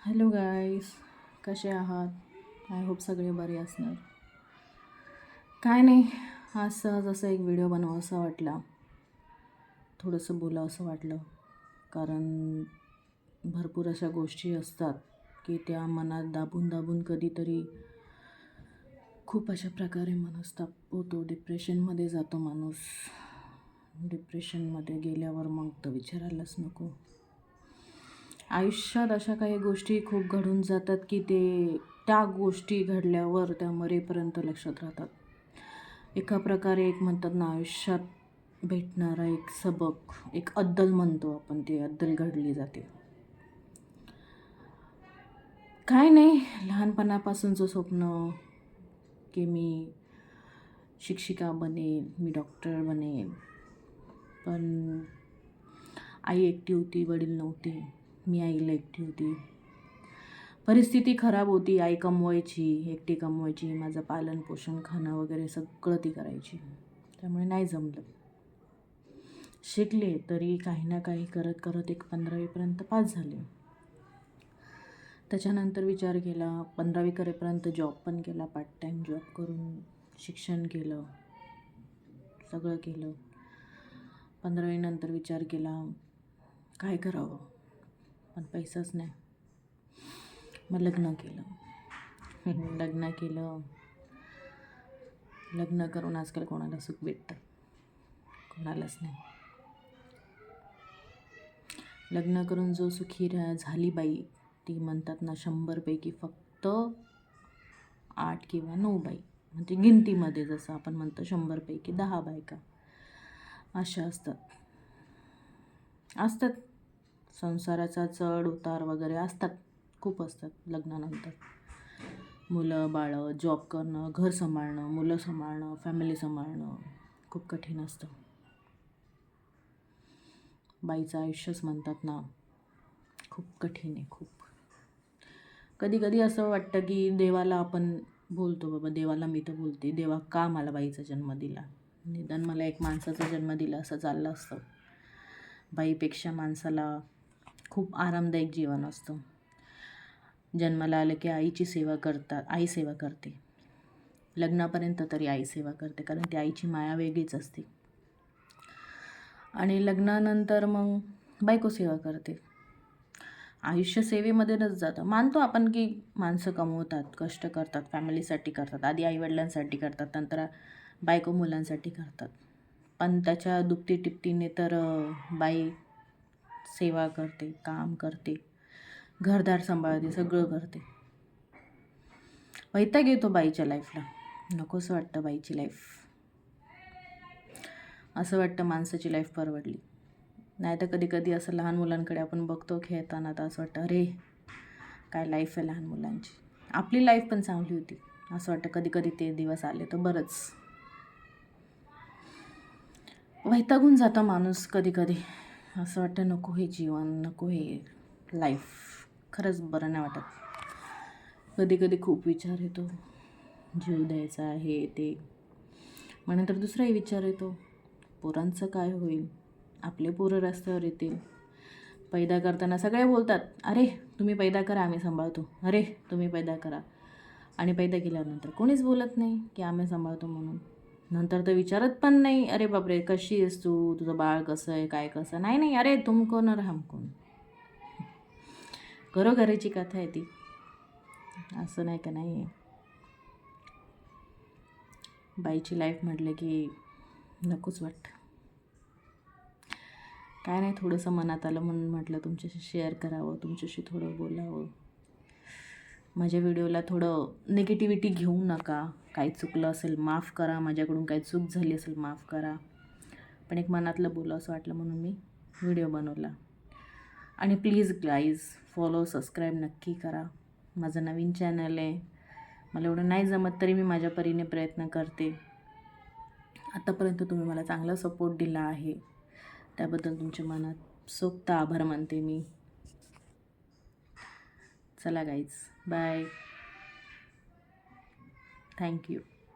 Hello guys, कसे आहात? I hope सगळे बरे असणार. काय नाही, आज सहज असं एक व्हिडिओ बनवावा असं वाटला, थोडंसं बोलावं असं वाटलं. कारण भरपूर अशा गोष्टी असतात की त्या मनात दाबून दाबून कधीतरी खूप अशा प्रकारे मनस्ताप होतो. डिप्रेशनमध्ये जातो माणूस. डिप्रेशनमध्ये गेल्यावर मग तर विचारायलाच नको. आयुष्यात अशा काही गोष्टी खूप घडून जातात की त्या गोष्टी घडल्यावर त्या मरेपर्यंत लक्षात राहतात. एका प्रकारे एक म्हणतात ना, आयुष्यात भेटणारा एक सबक, एक अद्दल म्हणतो आपण, ती अद्दल घडली जाते. काय नाही, लहानपणापासूनचं स्वप्न की मी शिक्षिका बनेन, मी डॉक्टर बनेन. पण आई एकटी होती, वडील नव्हते. मी आईला एकटी होती. परिस्थिती खराब होती. आई कमवायची, एकटी कमवायची. माझं पालन पोषण, खाणं वगैरे सगळं ती करायची. त्यामुळे नाही जमलं. शिकले तरी काही ना काही करत करत एक 15वीपर्यंत पास झाले. त्याच्यानंतर विचार केला, 15वी करेपर्यंत जॉब पण केला, पार्ट टाईम जॉब करून शिक्षण केलं, सगळं केलं. 15वीनंतर विचार केला काय करावं, पण पैसाच नाही. मग लग्न केलं. लग्न करून आजकाल कोणाला सुख भेटतं? कोणालाच नाही. लग्न करून जो सुखी झाली बाई, ती म्हणतात ना 100पैकी फक्त 8 किंवा 9 बाई, म्हणजे गिनतीमध्ये जसं आपण म्हणतो 100पैकी 10 बायका अशा असतात. संसाराचा चढ उतार वगैरे असतात, खूप असतात. लग्नानंतर मुलं बाळं, जॉब करणं, घर सांभाळणं, मुलं सांभाळणं, फॅमिली सांभाळणं खूप कठीण असतं. बाईचं आयुष्यच म्हणतात ना, खूप कठीण आहे. खूप कधी कधी असं वाटतं की देवाला आपण बोलतो, बाबा देवाला मी तर बोलते, देवा का मला बाईचा जन्म दिला? निदान मला एक माणसाचा जन्म दिला असं चाललं असतं. बाईपेक्षा माणसाला खूप आरामदायक जीवन असतं. जन्माला आलं की आईची सेवा करतात, आई सेवा करते. लग्नापर्यंत तरी आई सेवा करते, कारण ती आईची माया वेगळीच असते. आणि लग्नानंतर मग बायको सेवा करते. आयुष्य सेवेमध्येच जातं. मानतो आपण की माणसं कमवतात, कष्ट करतात, फॅमिलीसाठी करतात, आधी आईवडिलांसाठी करतात, नंतर बायको मुलांसाठी करतात. पण त्याच्या दुपटी टिपटीने तर बाई सेवा करते, काम करते, घरदार सांभाळते, सगळं करते. वैताग येतो बाईच्या लाईफला. नकोस वाटतं बाईची लाईफ. असं वाटतं माणसाची लाईफ परवडली. नाही तर कधी कधी असं लहान मुलांकडे आपण बघतो खेळताना, तर असं वाटतं अरे काय लाईफ आहे लहान मुलांची. आपली लाईफ पण चांगली होती असं वाटतं कधी कधी. ते दिवस आले तर बरंच. वैतागून जातं माणूस कधी कधी. असं वाटतं नको हे जीवन, नको हे लाईफ. खरंच बरं नाही वाटत. कधी कधी खूप विचार येतो, जीव द्यायचा आहे ते. मग नंतर दुसराही विचार येतो, पोरांचं काय होईल? आपले पोरं रस्त्यावर येतील. पैदा करताना सगळे बोलतात, अरे तुम्ही पैदा करा, आम्ही सांभाळतो, अरे तुम्ही पैदा करा. आणि पैदा केल्यानंतर कोणीच बोलत नाही की आम्ही सांभाळतो म्हणून. नंतर तर विचारत पण नाही, अरे बापरे कशी आहेस तू, तुझं बाळ कसं आहे, काय कसं. नाही, अरे तुम कोण और हम कोण. घरोघरीची कथा आहे ती, असं नाही का नाही आहे. बाईची लाईफ म्हटलं की नकोच वाटतं. काय नाही, थोडंसं मनात आलं म्हणून म्हटलं तुमच्याशी शेअर करावं, तुमच्याशी थोडं बोलावं. माझ्या व्हिडिओला थोडं निगेटिव्हिटी घेऊ नका. काही चुकलं असेल माफ करा, माझ्याकडून काही चूक झाली असेल माफ करा. पण एक मनातलं बोलावं असं वाटलं म्हणून मी व्हिडिओ बनवला. आणि प्लीज गाईज फॉलो, सबस्क्राईब नक्की करा. माझं नवीन चॅनल आहे. मला एवढं नाही जमत तरी मी माझ्या परीने प्रयत्न करते. आतापर्यंत तुम्ही मला चांगला सपोर्ट दिला आहे, त्याबद्दल तुमच्या मनसोक्त आभार मानते मी. चला गाईज, बाय. थँक्यू.